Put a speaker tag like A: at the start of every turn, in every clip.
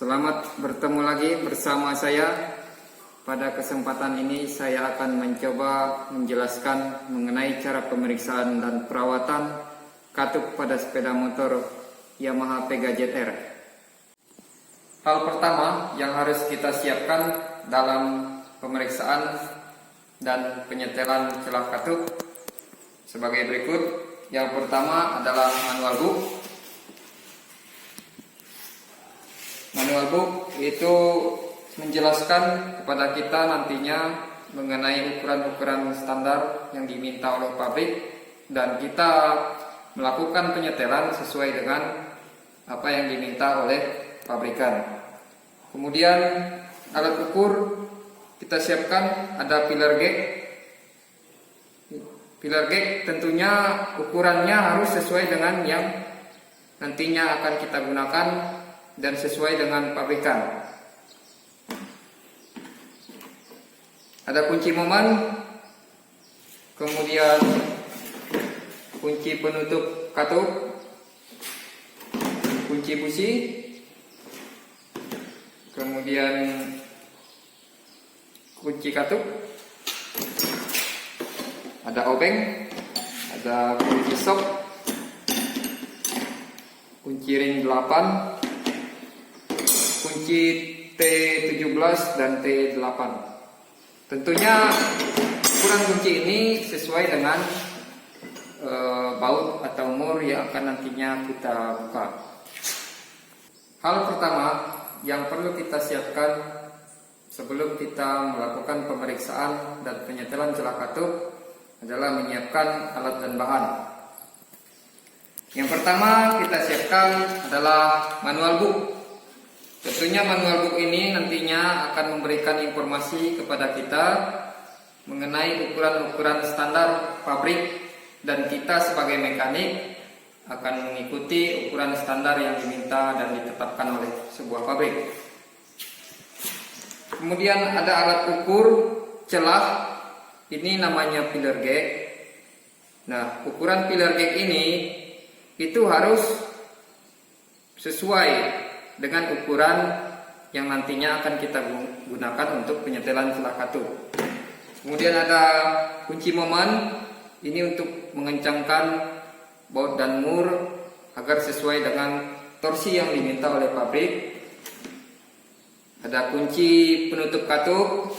A: Selamat bertemu lagi bersama saya. Pada kesempatan ini saya akan mencoba menjelaskan mengenai cara pemeriksaan dan perawatan katup pada sepeda motor Yamaha Pega ZR. Hal pertama yang harus kita siapkan dalam pemeriksaan dan penyetelan celah katup sebagai berikut. Yang pertama adalah manual book. Manual book itu menjelaskan kepada kita nantinya mengenai ukuran-ukuran standar yang diminta oleh pabrik dan kita melakukan penyetelan sesuai dengan apa yang diminta oleh pabrikan. Kemudian alat ukur kita siapkan, ada pillar gauge. Pillar gauge tentunya ukurannya harus sesuai dengan yang nantinya akan kita gunakan dan sesuai dengan pabrikan. Ada kunci momen, kemudian kunci penutup katup, kunci busi, kemudian kunci katup, ada obeng, ada kunci sok, kunci ring 8, kunci T17 dan T8. Tentunya ukuran kunci ini sesuai dengan baut atau mur yang akan nantinya kita buka. Hal pertama yang perlu kita siapkan sebelum kita melakukan pemeriksaan dan penyetelan celah katup adalah menyiapkan alat dan bahan. Yang pertama kita siapkan adalah manual book. Tentunya manual book ini nantinya akan memberikan informasi kepada kita mengenai ukuran-ukuran standar pabrik dan kita sebagai mekanik akan mengikuti ukuran standar yang diminta dan ditetapkan oleh sebuah pabrik. Kemudian ada alat ukur celah, ini namanya pillar gauge. Nah, ukuran pillar gauge ini itu harus sesuai dengan ukuran yang nantinya akan kita gunakan untuk penyetelan celah katup. Kemudian ada kunci momen, ini untuk mengencangkan baut dan mur agar sesuai dengan torsi yang diminta oleh pabrik. Ada kunci penutup katup,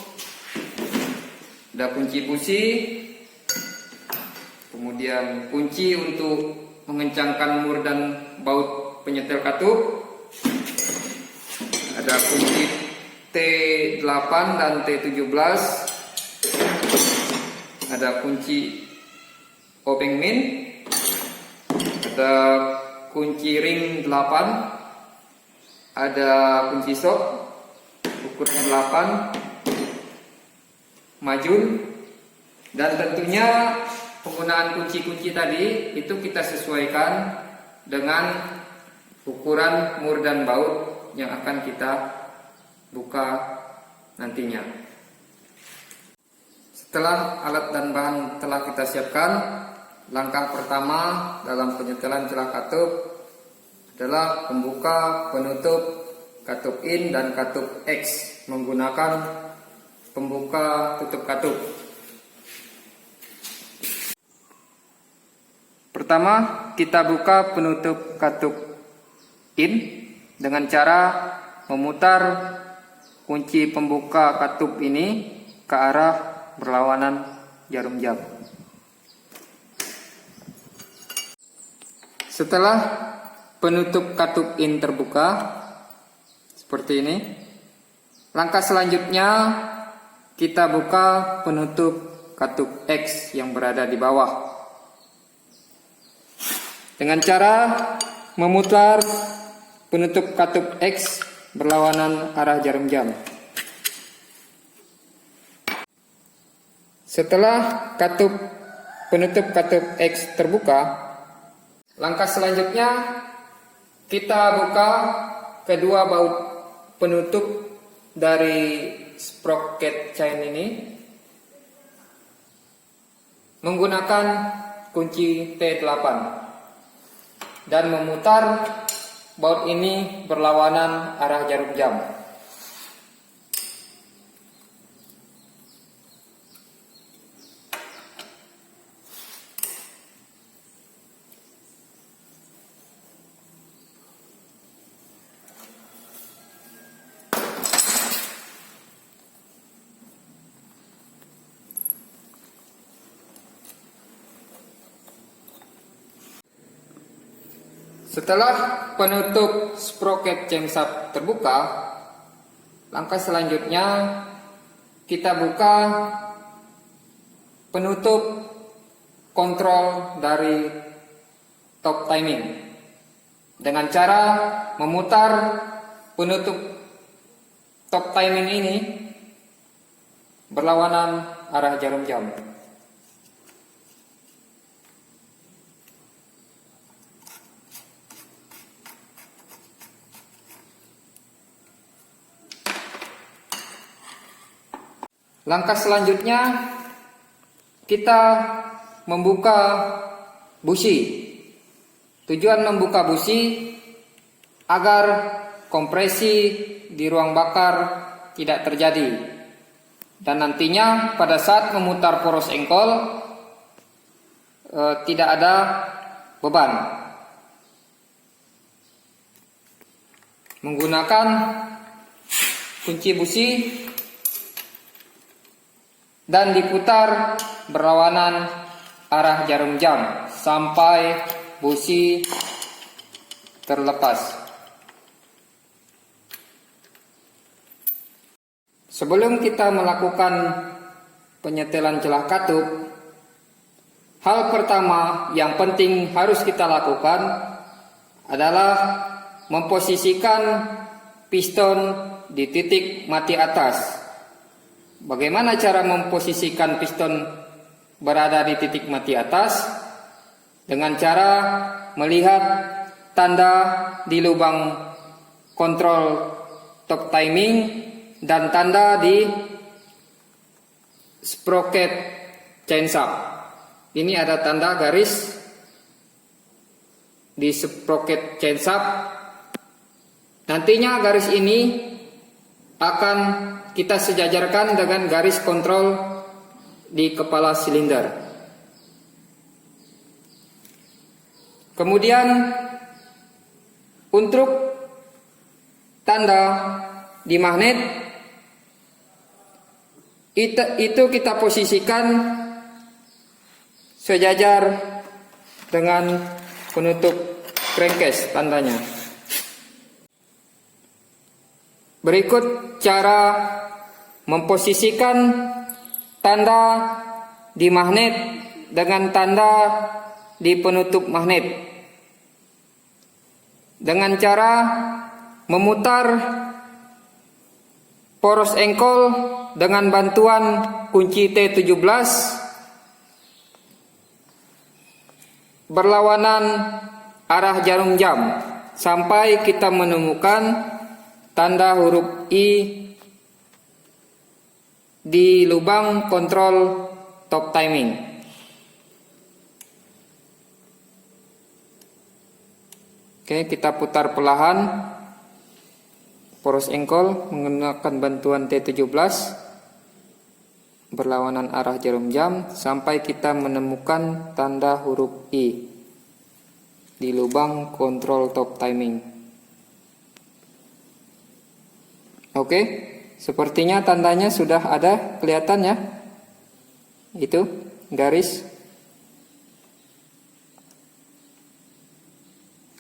A: ada kunci busi, kemudian kunci untuk mengencangkan mur dan baut penyetel katup. Ada kunci T8 dan T17. Ada kunci obeng min. Ada kunci ring 8. Ada kunci sok ukuran 8. Majun. Dan tentunya penggunaan kunci-kunci tadi itu kita sesuaikan dengan ukuran mur dan baut yang akan kita buka nantinya. Setelah alat dan bahan telah kita siapkan, langkah pertama dalam penyetelan celah katup adalah membuka penutup katup in dan katup X menggunakan pembuka tutup katup. Pertama, kita buka penutup katup in dengan cara memutar kunci pembuka katup ini ke arah berlawanan jarum jam. Setelah penutup katup in terbuka seperti ini, langkah selanjutnya kita buka penutup katup X yang berada di bawah dengan cara memutar penutup katup X berlawanan arah jarum jam. Setelah penutup katup X terbuka, langkah selanjutnya kita buka kedua baut penutup dari sprocket chain ini menggunakan kunci T8 dan memutar baut ini berlawanan arah jarum jam. Setelah penutup sprocket camshaft terbuka, langkah selanjutnya kita buka penutup kontrol dari top timing dengan cara memutar penutup top timing ini berlawanan arah jarum jam. Langkah selanjutnya kita membuka busi. Tujuan membuka busi agar kompresi di ruang bakar tidak terjadi. Dan nantinya pada saat memutar poros engkol tidak ada beban. Menggunakan kunci busi dan diputar berlawanan arah jarum jam sampai busi terlepas. Sebelum kita melakukan penyetelan celah katup, hal pertama yang penting harus kita lakukan adalah memposisikan piston di titik mati atas. Bagaimana cara memposisikan piston berada di titik mati atas? Dengan cara melihat tanda di lubang kontrol top timing dan tanda di sprocket camshaft. Ini ada tanda garis di sprocket camshaft. Nantinya garis ini akan kita sejajarkan dengan garis kontrol di kepala silinder. Kemudian untuk tanda di magnet itu kita posisikan sejajar dengan penutup crankcase tandanya. Berikut cara memposisikan tanda di magnet dengan tanda di penutup magnet. Dengan cara memutar poros engkol dengan bantuan kunci T17 berlawanan arah jarum jam sampai kita menemukan tanda huruf I di lubang kontrol top timing. Oke, kita putar perlahan poros engkol menggunakan bantuan T17 berlawanan arah jarum jam sampai kita menemukan tanda huruf I di lubang kontrol top timing. Oke, sepertinya tandanya sudah ada, kelihatan ya. Itu garis.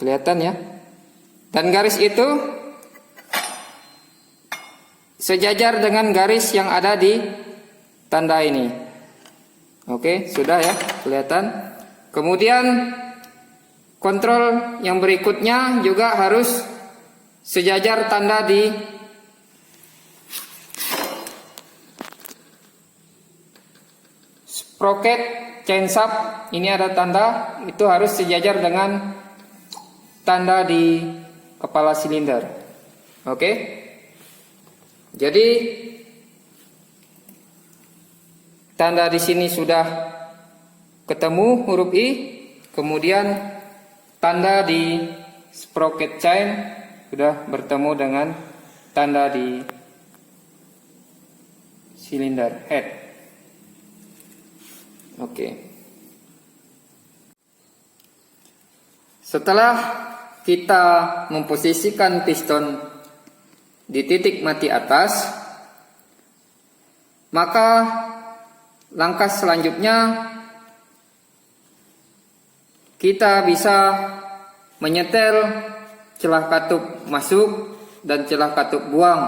A: Kelihatan ya. Dan garis itu sejajar dengan garis yang ada di tanda ini. Oke, sudah ya, kelihatan. Kemudian kontrol yang berikutnya juga harus sejajar tanda di sprocket camshaft. Ini ada tanda, itu harus sejajar dengan tanda di kepala silinder. Oke. Jadi tanda di sini sudah ketemu huruf I, kemudian tanda di sprocket chain sudah bertemu dengan tanda di silinder head. Oke. Setelah kita memposisikan piston di titik mati atas, maka langkah selanjutnya kita bisa menyetel celah katup masuk dan celah katup buang.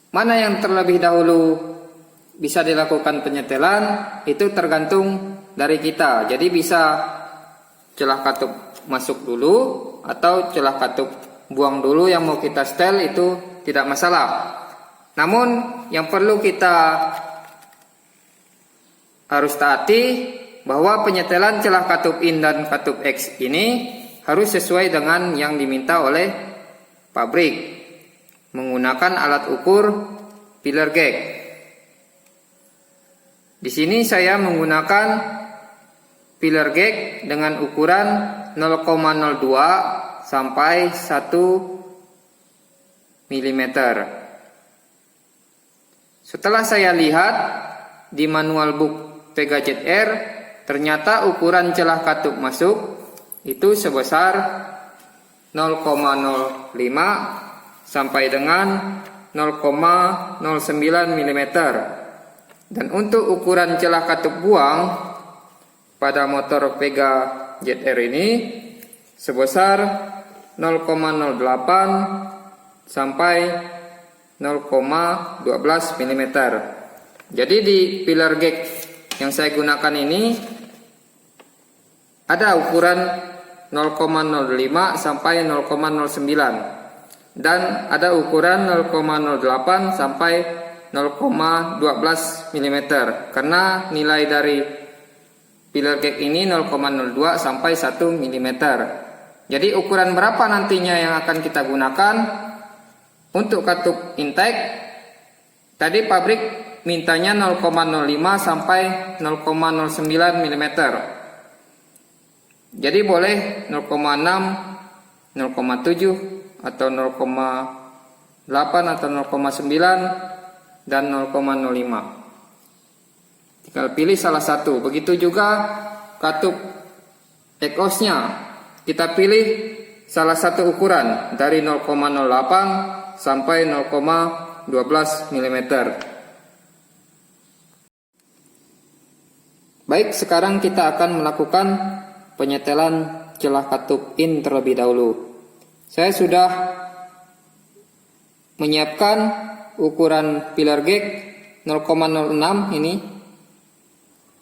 A: Mana yang terlebih dahulu bisa dilakukan penyetelan itu tergantung dari kita. Jadi bisa celah katup masuk dulu atau celah katup buang dulu yang mau kita setel, itu tidak masalah. Namun yang perlu kita harus taati bahwa penyetelan celah katup in dan katup X ini harus sesuai dengan yang diminta oleh pabrik menggunakan alat ukur pillar gauge. Di sini saya menggunakan pillar gauge dengan ukuran 0,02 sampai 1 mm. Setelah saya lihat di manual book Pega ZR, ternyata ukuran celah katup masuk itu sebesar 0,05 sampai dengan 0,09 mm. Dan untuk ukuran celah katup buang pada motor Pega ZR ini sebesar 0,08 sampai 0,12 mm. Jadi di pillar gauge yang saya gunakan ini ada ukuran 0,05 sampai 0,09 dan ada ukuran 0,08 sampai 0,12 mm, karena nilai dari pillar gauge ini 0,02 sampai 1 mm. Jadi ukuran berapa nantinya yang akan kita gunakan untuk katup intake? Tadi pabrik mintanya 0,05 sampai 0,09 mm. Jadi boleh 0,6, 0,7 atau 0,8 atau 0,9 dan 0,05. Tinggal pilih salah satu. Begitu juga katup exhaust-nya. Kita pilih salah satu ukuran dari 0,08 sampai 0,12 mm. Baik, sekarang kita akan melakukan penyetelan celah katup in terlebih dahulu. Saya sudah menyiapkan ukuran pillar gauge 0,06 ini,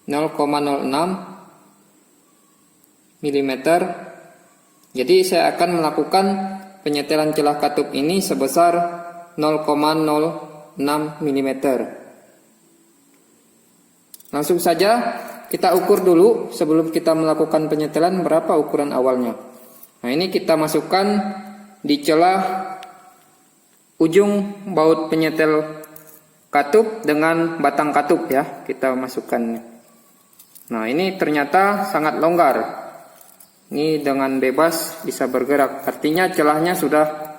A: 0,06 mm. Jadi saya akan melakukan penyetelan celah katup ini sebesar 0,06 mm. Langsung saja kita ukur dulu sebelum kita melakukan penyetelan berapa ukuran awalnya. Nah, ini kita masukkan di celah ujung baut penyetel katup dengan batang katup ya, kita masukkan. Nah, ini ternyata sangat longgar. Ini dengan bebas bisa bergerak. Artinya celahnya sudah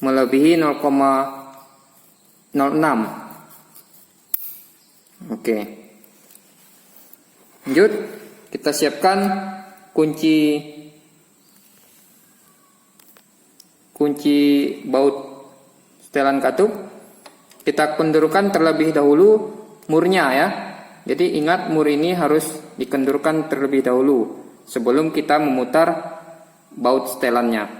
A: melebihi 0,06. Oke. Lanjut, kita siapkan kunci baut setelan katup. Kita kendurkan terlebih dahulu murnya ya. Jadi ingat, mur ini harus dikendurkan terlebih dahulu sebelum kita memutar baut setelannya.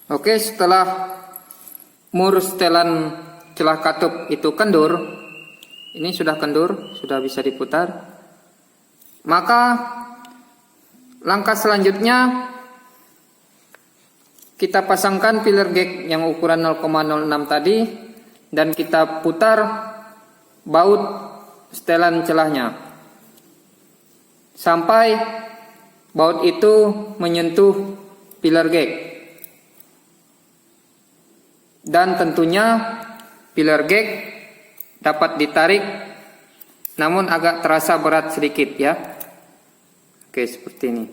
A: Oke, setelah mur setelan celah katup itu kendur, ini sudah kendur, sudah bisa diputar. Maka langkah selanjutnya kita pasangkan pillar gauge yang ukuran 0,06 tadi dan kita putar baut setelan celahnya sampai baut itu menyentuh pillar gauge. Dan tentunya pillar gauge dapat ditarik, namun agak terasa berat sedikit ya. Oke, seperti ini.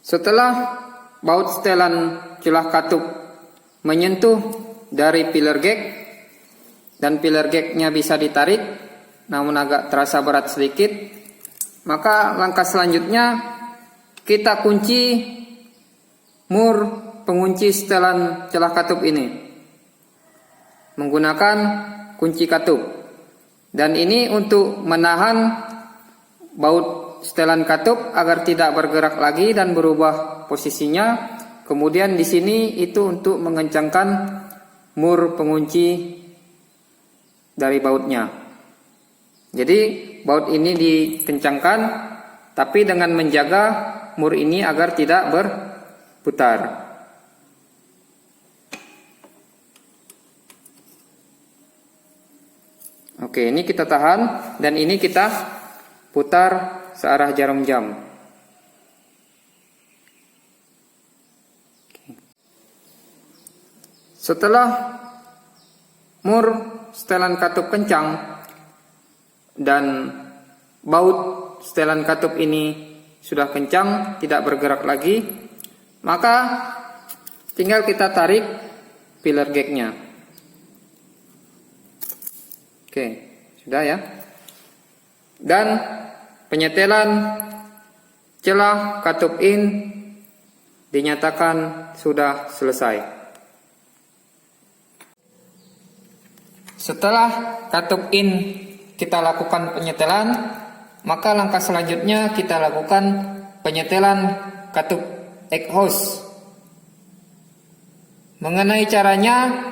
A: Setelah baut setelan celah katup menyentuh dari pillar gag dan pillar gagnya bisa ditarik, namun agak terasa berat sedikit, maka langkah selanjutnya kita kunci mur pengunci setelan celah katup ini menggunakan kunci katup, dan ini untuk menahan baut setelan katup agar tidak bergerak lagi dan berubah posisinya. Kemudian di sini itu untuk mengencangkan mur pengunci dari bautnya. Jadi baut ini dikencangkan, tapi dengan menjaga mur ini agar tidak berputar. Oke, ini kita tahan dan ini kita putar searah jarum jam. Setelah mur setelan katup kencang dan baut setelan katup ini sudah kencang, tidak bergerak lagi, maka tinggal kita tarik pillar gagnya. Oke, sudah ya. Dan penyetelan celah katup in dinyatakan sudah selesai. Setelah katup in kita lakukan penyetelan, maka langkah selanjutnya kita lakukan penyetelan katup exhaust. Mengenai caranya,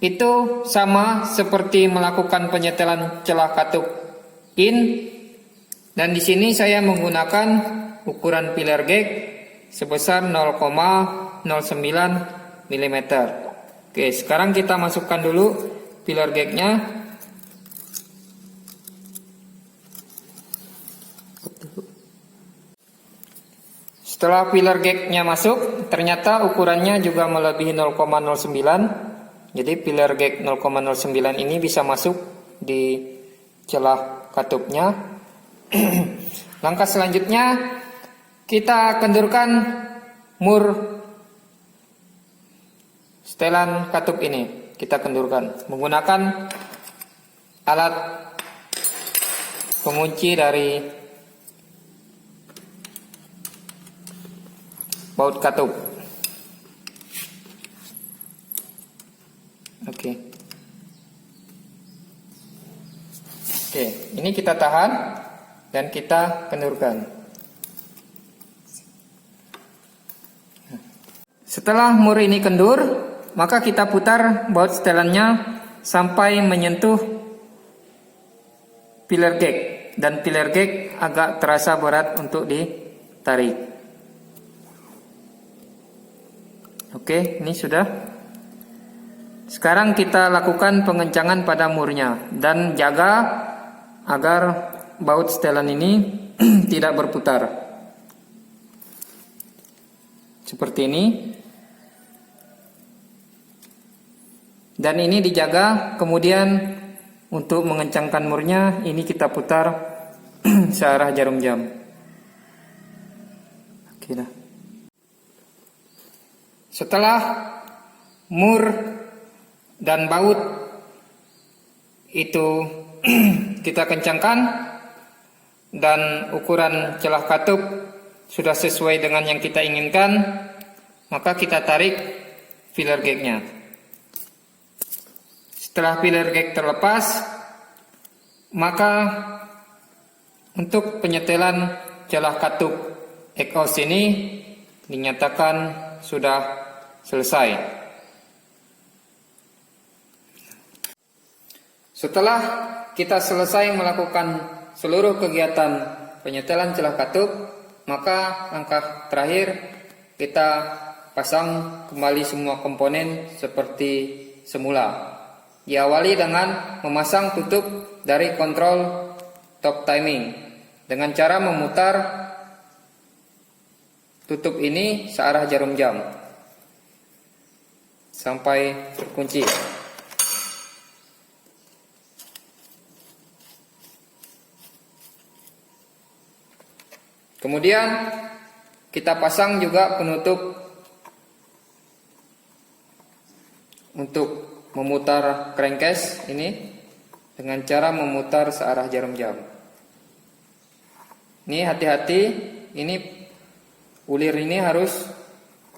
A: itu sama seperti melakukan penyetelan celah katup in, dan di sini saya menggunakan ukuran pillar gag sebesar 0,09 mm. Oke, sekarang kita masukkan dulu pillar gagnya. Setelah pillar gagnya masuk, ternyata ukurannya juga melebihi 0,09. Jadi pillar gag 0,09 ini bisa masuk di celah katupnya. Langkah selanjutnya kita kendurkan mur setelan katup ini. Kita kendurkan menggunakan alat pengunci dari baut katup. Oke, ini kita tahan dan kita kendurkan. Setelah mur ini kendur, maka kita putar baut setelannya sampai menyentuh pillar gag, dan pillar gag agak terasa berat untuk ditarik. Oke, ini sudah. Sekarang kita lakukan pengencangan pada murnya dan jaga agar baut setelan ini tidak berputar. Seperti ini. Dan ini dijaga, kemudian untuk mengencangkan murnya ini kita putar searah jarum jam. Oke dah. Setelah mur dan baut itu kita kencangkan dan ukuran celah katup sudah sesuai dengan yang kita inginkan, maka kita tarik pillar gagnya. Setelah pillar gag terlepas, maka untuk penyetelan celah katup exhaust ini dinyatakan sudah selesai. Setelah kita selesai melakukan seluruh kegiatan penyetelan celah katup, maka langkah terakhir kita pasang kembali semua komponen seperti semula. Diawali dengan memasang tutup dari kontrol top timing dengan cara memutar tutup ini searah jarum jam sampai terkunci. Kemudian kita pasang juga penutup untuk memutar crankcase ini dengan cara memutar searah jarum jam. Ini hati-hati, ini ulir ini harus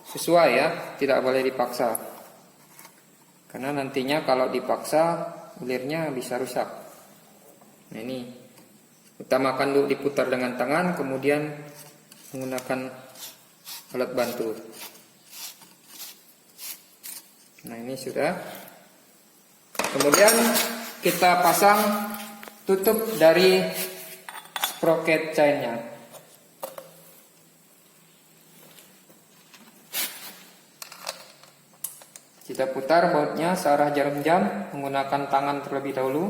A: sesuai ya, tidak boleh dipaksa. Karena nantinya kalau dipaksa ulirnya bisa rusak. Nah ini utamakan dulu diputar dengan tangan, kemudian menggunakan alat bantu. Nah ini sudah. Kemudian kita pasang tutup dari sprocket chainnya. Kita putar bautnya searah jarum jam menggunakan tangan terlebih dahulu.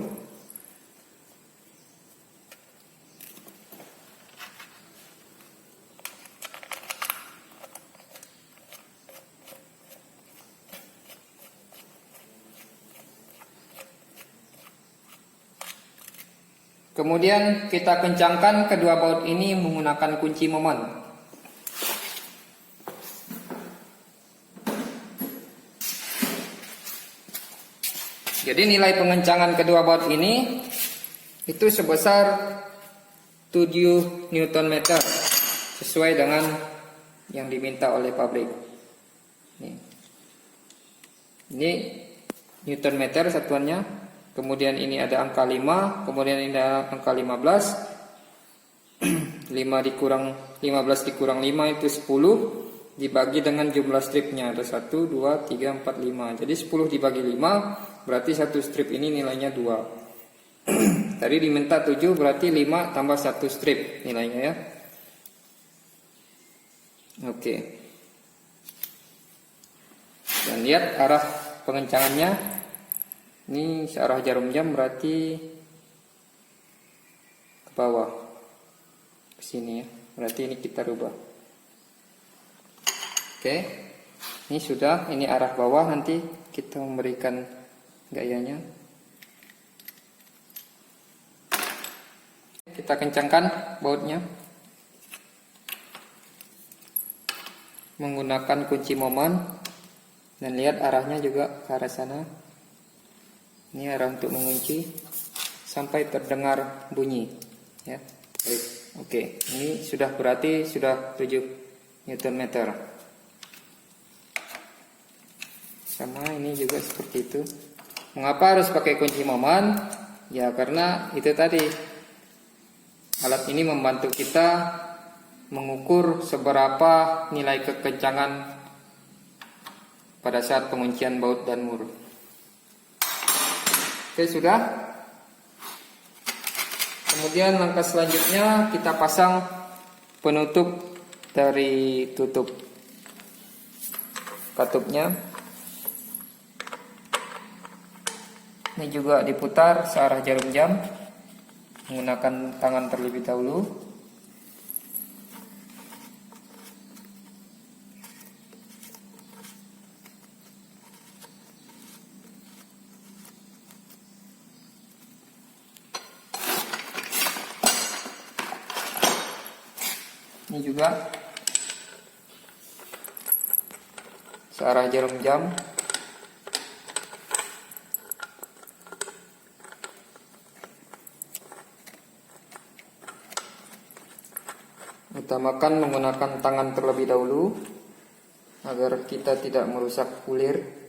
A: Kemudian kita kencangkan kedua baut ini menggunakan kunci momen. Jadi nilai pengencangan kedua baut ini itu sebesar 7 Nm sesuai dengan yang diminta oleh pabrik. Ini Newton meter satuannya. Kemudian ini ada angka 5, kemudian ini ada angka 15. 15 dikurang 5 itu 10, dibagi dengan jumlah stripnya ada 1, 2, 3, 4, 5. Jadi 10 dibagi 5 berarti satu strip ini nilainya 2. Tadi diminta 7 berarti 5 tambah 1 strip nilainya ya. Oke. Dan lihat arah pengencangannya. Ini searah jarum jam berarti ke bawah, ke sini ya. Berarti ini kita rubah. Oke, ini sudah. Ini arah bawah, nanti kita memberikan gayanya. Kita kencangkan bautnya menggunakan kunci momen dan lihat arahnya juga ke arah sana. Ini arah untuk mengunci sampai terdengar bunyi ya. Baik. Oke, ini sudah berarti sudah 7 Nm. Sama ini juga seperti itu. Mengapa harus pakai kunci momen? Ya karena itu tadi, alat ini membantu kita mengukur seberapa nilai kekencangan pada saat penguncian baut dan mur. Oke, sudah. Kemudian langkah selanjutnya kita pasang penutup dari tutup katupnya. Ini juga diputar searah jarum jam menggunakan tangan terlebih dahulu. Ini juga searah jarum jam. Utamakan menggunakan tangan terlebih dahulu agar kita tidak merusak ulir.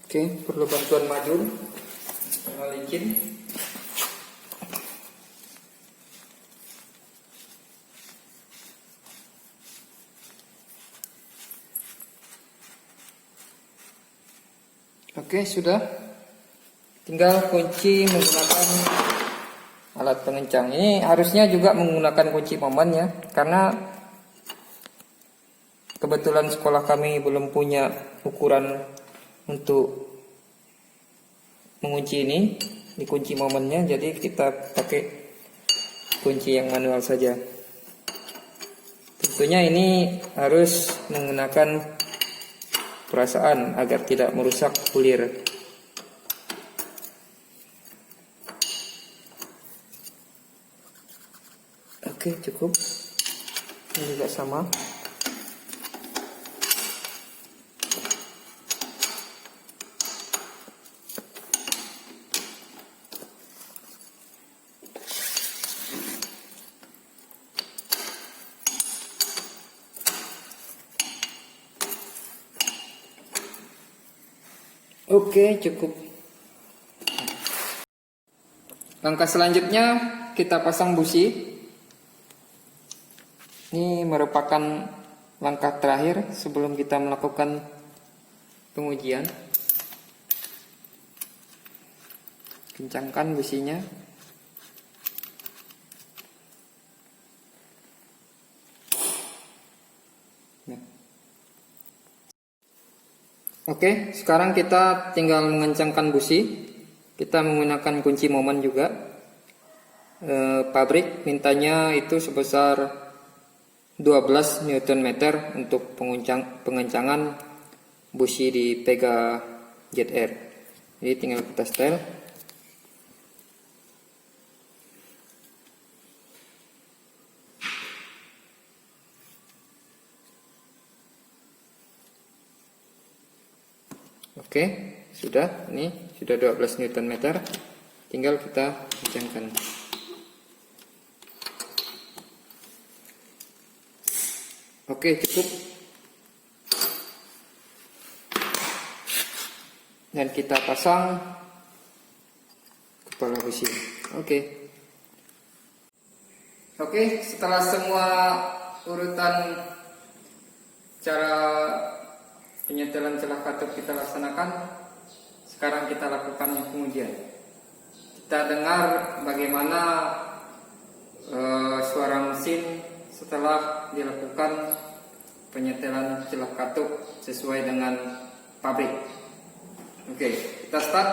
A: Oke, perlu bantuan majun karena licin. Oke, sudah. Tinggal kunci menggunakan alat pengencang. Ini harusnya juga menggunakan kunci momen ya, karena kebetulan sekolah kami belum punya ukuran untuk mengunci ini. dikunci momennya, jadi kita pakai kunci yang manual saja. Tentunya ini harus menggunakan perasaan agar tidak merusak kulir. Oke, cukup. Ini juga sama. Oke, cukup. Langkah selanjutnya kita pasang busi. Ini merupakan langkah terakhir sebelum kita melakukan pengujian. Kencangkan businya. Nah. Oke, sekarang kita tinggal mengencangkan busi. Kita menggunakan kunci momen juga. Pabrik mintanya itu sebesar 12 Nm untuk pengencangan busi di Pega ZR. Jadi tinggal kita setel. Oke, sudah. Ini sudah 12 Nm. Tinggal kita kencangkan. Oke, cukup. Dan kita pasang kepala busi. Oke. Oke, setelah semua urutan cara penyetelan celah katup kita laksanakan, sekarang kita lakukan pengujian. Kita dengar bagaimana suara mesin setelah dilakukan penyetelan celah katup sesuai dengan pabrik. Oke, kita start.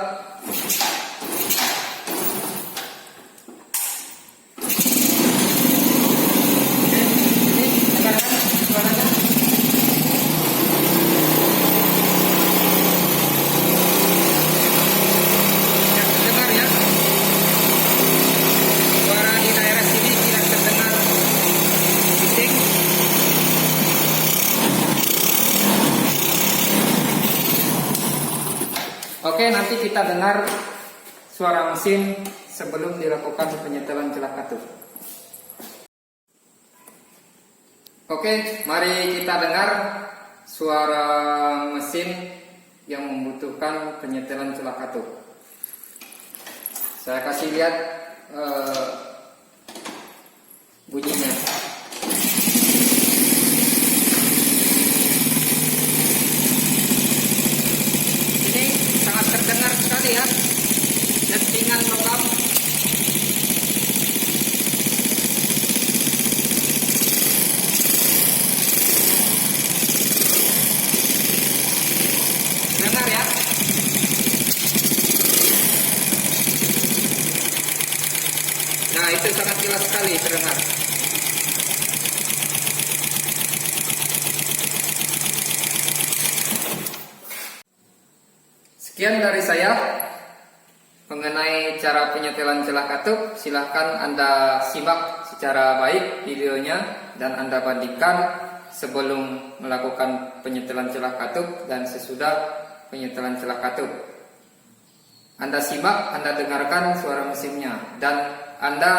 A: Oke, nanti kita dengar suara mesin sebelum dilakukan penyetelan celah katup. Oke, mari kita dengar suara mesin yang membutuhkan penyetelan celah katup. Saya kasih lihat bunyinya. Terdengar sekali ya, dentingan logam. Dengar ya. Nah, itu sangat jelas sekali terdengar. Sekian dari saya mengenai cara penyetelan celah katup. Silahkan Anda simak secara baik videonya dan Anda bandingkan sebelum melakukan penyetelan celah katup dan sesudah penyetelan celah katup. Anda simak, Anda dengarkan suara mesinnya, dan Anda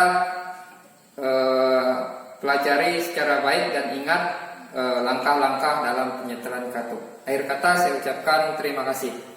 A: pelajari secara baik dan ingat langkah-langkah dalam penyetelan katup. Akhir kata saya ucapkan terima kasih.